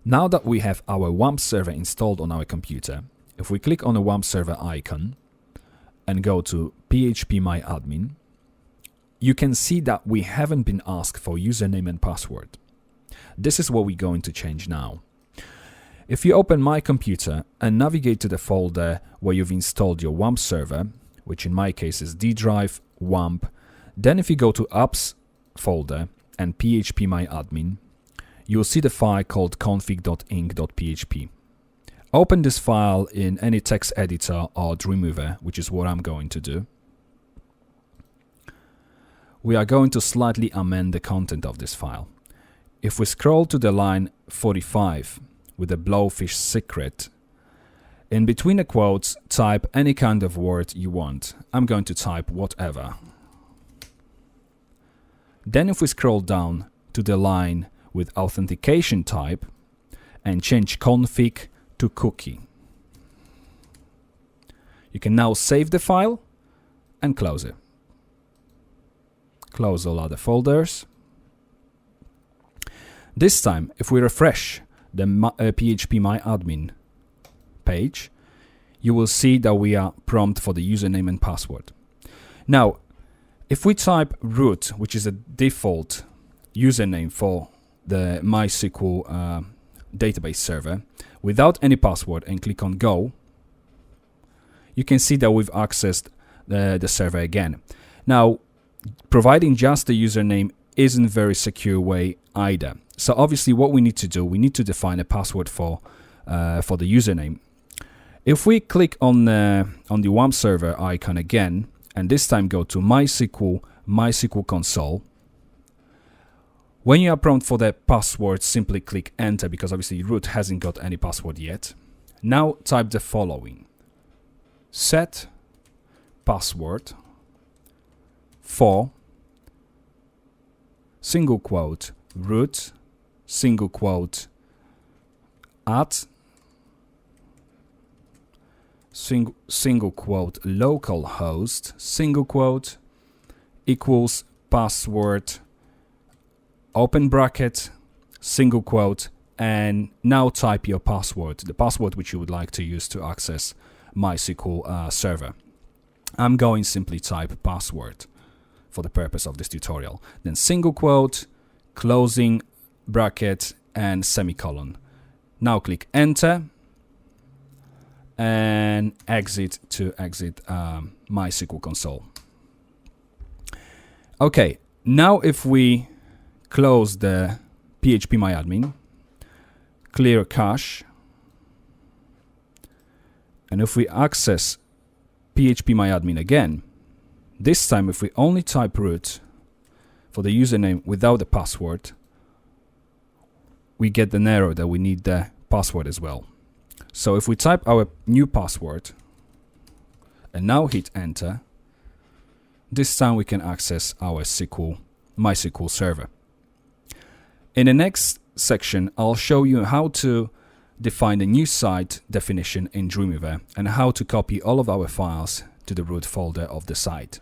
Now that we have our WAMP server installed on our computer, if we click on the WAMP server icon and go to phpMyAdmin, you can see that we haven't been asked for username and password. This is what we're going to change now. If you open My Computer and navigate to the folder where you've installed your WAMP server, which in my case is D drive, WAMP, then if you go to Apps folder and phpMyAdmin, you'll see the file called config.inc.php. Open this file in any text editor or Dreamweaver, which is what I'm going to do. We are going to slightly amend the content of this file. If we scroll to the line 45 with the blowfish secret, in between the quotes, type any kind of word you want. I'm going to type whatever. Then if we scroll down to the line with authentication type and change config to cookie. You can now save the file and close it. Close all other folders. This time, if we refresh the phpMyAdmin page, you will see that we are prompt for the username and password. Now, if we type root, which is a default username for the MySQL database server, without any password and click on Go, you can see that we've accessed the server again. Now, providing just the username isn't a very secure way either. So obviously what we need to do, we need to define a password for the username. If we click on the WAMP server icon again, and this time go to MySQL console, when you are prompted for the password, simply click enter, because obviously root hasn't got any password yet. Now type the following: set password for single quote root single quote at single quote localhost single quote equals password open bracket single quote, and now type your password, the password which you would like to use to access MySQL server. I'm going simply type password for the purpose of this tutorial. Then single quote, closing bracket, and semicolon. Now click enter and exit to exit MySQL console. Okay, now if we close the phpMyAdmin, clear cache, and if we access phpMyAdmin again, this time if we only type root for the username without the password, we get an error that we need the password as well. So if we type our new password and now hit enter, this time we can access our MySQL server. In the next section, I'll show you how to define the new site definition in Dreamweaver and how to copy all of our files to the root folder of the site.